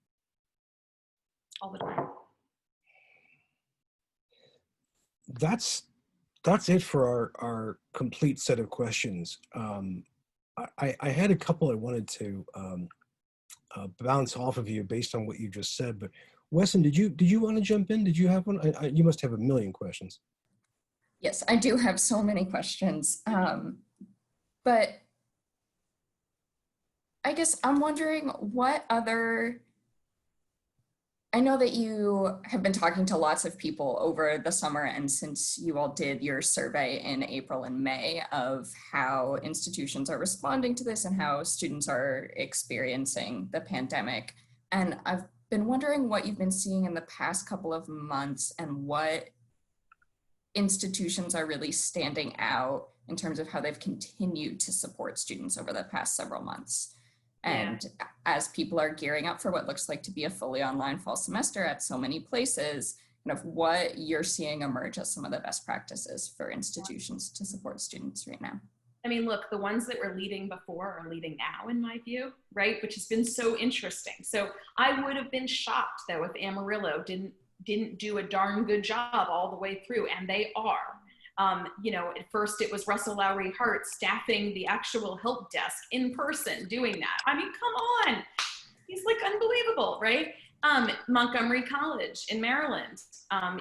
All the time. That's it for our complete set of questions. I had a couple I wanted to bounce off of you based on what you just said, but Wesson, did you want to jump in? Did you have one? You must have a million questions. Yes, I do have so many questions, but I guess I'm wondering I know that you have been talking to lots of people over the summer and since you all did your survey in April and May of how institutions are responding to this and how students are experiencing the pandemic. And I've been wondering what you've been seeing in the past couple of months and what institutions are really standing out in terms of how they've continued to support students over the past several months. And as people are gearing up for what looks like to be a fully online fall semester at so many places, kind of what you're seeing emerge as some of the best practices for institutions to support students right now. I mean, look, the ones that were leading before are leading now, in my view, right? Which has been so interesting. So I would have been shocked, though, if Amarillo didn't do a darn good job all the way through, and they are. You know, at first it was Russell Lowry Hart staffing the actual help desk in person doing that. I mean, come on. He's like unbelievable, right? Montgomery College in Maryland,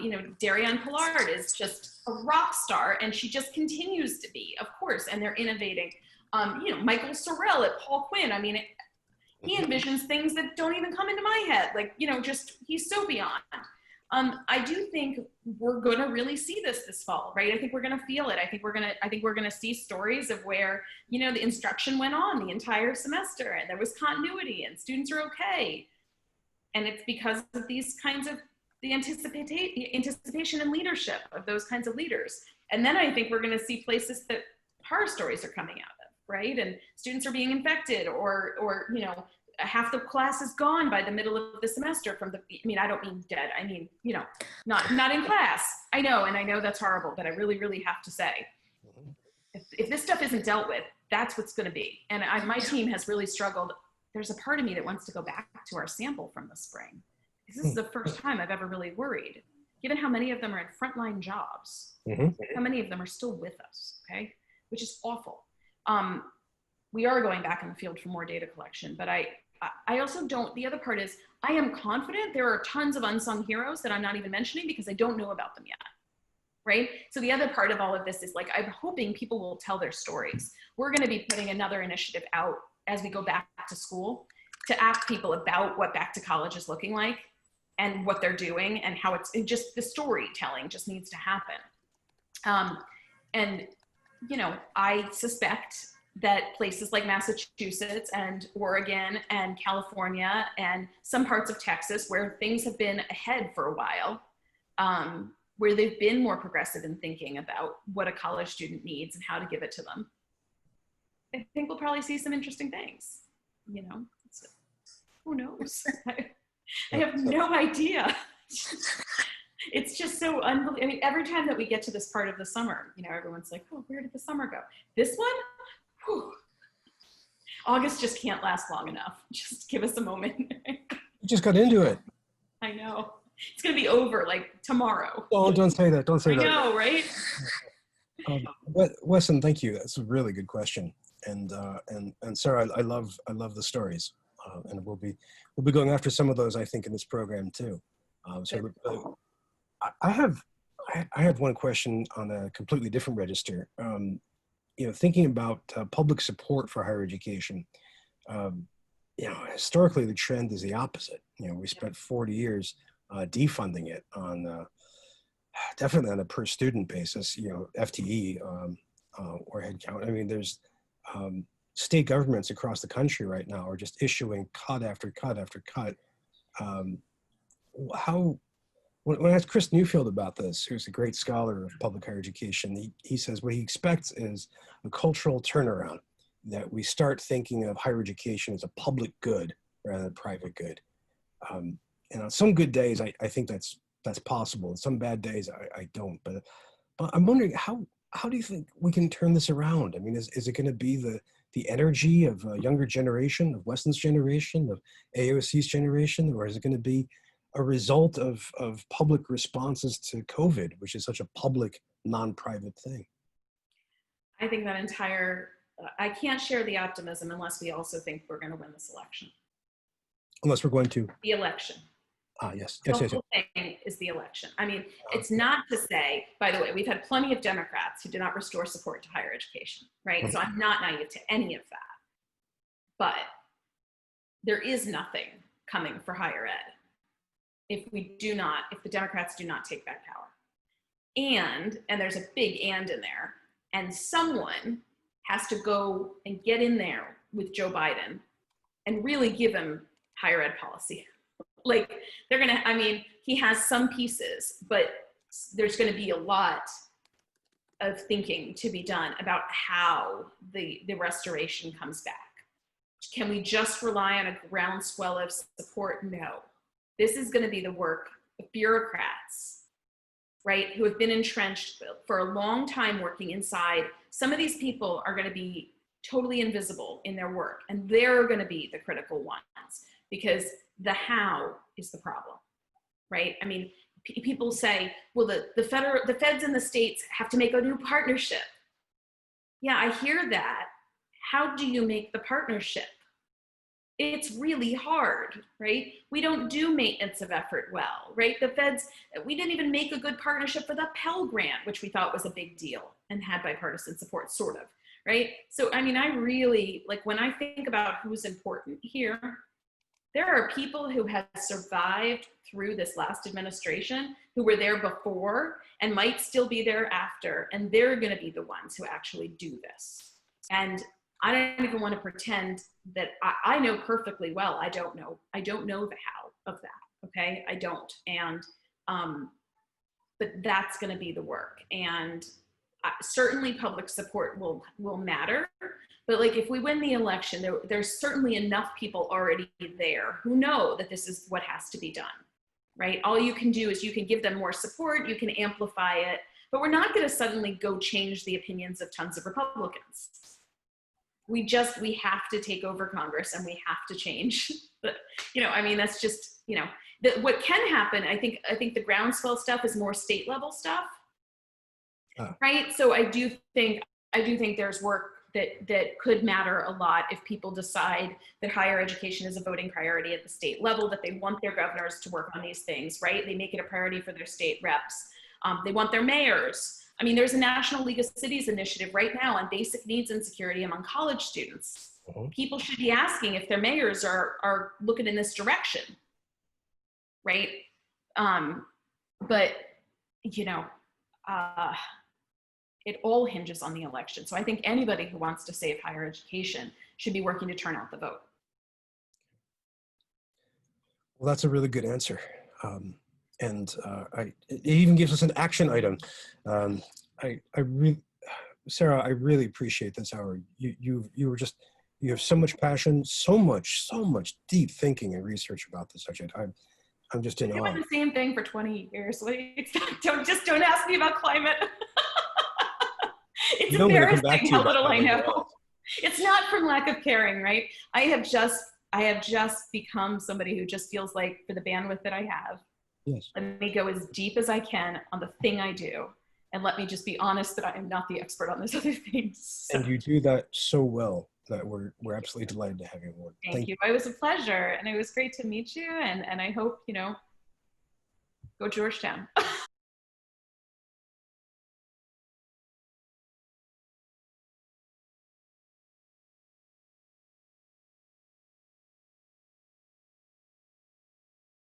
you know, Darianne Pollard is just a rock star, and she just continues to be, of course, and they're innovating. You know, Michael Sorrell at Paul Quinn, I mean, he envisions things that don't even come into my head. Like, you know, just, he's so beyond. I do think we're going to really see this fall, right? I think we're going to feel it. I think we're going to see stories of where, you know, the instruction went on the entire semester and there was continuity and students are okay. And it's because of these kinds of the anticipation and leadership of those kinds of leaders. And then I think we're going to see places that horror stories are coming out of, right? And students are being infected, or you know, half the class is gone by the middle of the semester from the, I mean, I don't mean dead. I mean, you know, not in class. I know, and I know that's horrible, but I really, really have to say, if this stuff isn't dealt with, that's what's going to be. And my team has really struggled. There's a part of me that wants to go back to our sample from the spring. This is the first time I've ever really worried, given how many of them are in frontline jobs, how many of them are still with us, okay? Which is awful. We are going back in the field for more data collection, but I also don't, the other part is, I am confident there are tons of unsung heroes that I'm not even mentioning because I don't know about them yet, right? So the other part of all of this is like, I'm hoping people will tell their stories. We're gonna be putting another initiative out as we go back to school to ask people about what back to college is looking like and what they're doing and how it's just the storytelling just needs to happen. And, you know, I suspect that places like Massachusetts and Oregon and California and some parts of Texas where things have been ahead for a while, where they've been more progressive in thinking about what a college student needs and how to give it to them, I think we'll probably see some interesting things, you know, so, who knows? I have no idea. It's just so unbelievable. I mean, every time that we get to this part of the summer, you know, everyone's like, oh, where did the summer go? This one, whew. August just can't last long enough. Just give us a moment. You just got into it. I know. It's going to be over like tomorrow. Oh, don't say that. Don't say that. I know, right? Wesson, thank you. That's a really good question. And Sarah, I love the stories, and we'll be going after some of those, I think, in this program too. I have one question on a completely different register. You know, thinking about public support for higher education, you know, historically the trend is the opposite. You know, we spent 40 years defunding it on definitely on a per student basis. You know, FTE or headcount. I mean, there's state governments across the country right now are just issuing cut after cut after cut. When I asked Chris Newfield about this, who's a great scholar of public higher education, he says what he expects is a cultural turnaround, that we start thinking of higher education as a public good rather than private good. And on some good days, I think that's possible. On some bad days, I don't. But I'm wondering, how do you think we can turn this around? I mean, is it going to be the energy of a younger generation, of Weston's generation, of AOC's generation, or is it going to be a result of public responses to COVID, which is such a public, non-private thing? I think that I can't share the optimism unless we also think we're going to win this election. Unless we're going to? The election. Yes. The whole thing is the election. I mean, it's not to say, by the way, we've had plenty of Democrats who did not restore support to higher education, right? So I'm not naive to any of that. But there is nothing coming for higher ed if the Democrats do not take back power. And there's a big and in there, and someone has to go and get in there with Joe Biden and really give him higher ed policy. Like, they're gonna, I mean, he has some pieces, but there's gonna be a lot of thinking to be done about how the restoration comes back. Can we just rely on a groundswell of support? No. This is gonna be the work of bureaucrats right, who have been entrenched for a long time working inside. Some of these people are going to be totally invisible in their work, and they're going to be the critical ones, because the how is the problem, right? I mean, people say, well, the feds and the states have to make a new partnership. Yeah, I hear that. How do you make the partnership? It's really hard, right? We don't do maintenance of effort well, right? The feds, we didn't even make a good partnership for the Pell Grant, which we thought was a big deal and had bipartisan support, sort of, right? So, I mean, I really, like, when I think about who's important here, there are people who have survived through this last administration who were there before and might still be there after, and they're going to be the ones who actually do this. And I don't even want to pretend that I know perfectly well. I don't know the how of that. Okay, I don't. And but that's going to be the work. And certainly public support will matter. But like, if we win the election, there's certainly enough people already there who know that this is what has to be done, right? All you can do is you can give them more support, you can amplify it, but we're not going to suddenly go change the opinions of tons of Republicans. We have to take over Congress, and we have to change. But, you know, I mean, that's just, you know, what can happen. I think the groundswell stuff is more state level stuff, right? So I do think there's work that could matter a lot if people decide that higher education is a voting priority at the state level, that they want their governors to work on these things, right? They make it a priority for their state reps. They want their mayors. I mean, there's a National League of Cities initiative right now on basic needs and security among college students. People should be asking if their mayors are looking in this direction, right? But, you know, it all hinges on the election. So I think anybody who wants to save higher education should be working to turn out the vote. Well, that's a really good answer. It even gives us an action item. Sarah, I really appreciate this hour. You have so much passion, so much deep thinking and research about the subject. I'm just in awe. I've done the same thing for 20 years. Don't ask me about climate. It's embarrassing how little I know. It's not from lack of caring, right? I have just become somebody who just feels like, for the bandwidth that I have, yes, let me go as deep as I can on the thing I do, and let me just be honest that I am not the expert on those other things. And you do that so well that we're absolutely delighted to have you on. Thank you. It was a pleasure, and it was great to meet you. And I hope, you know, go Georgetown.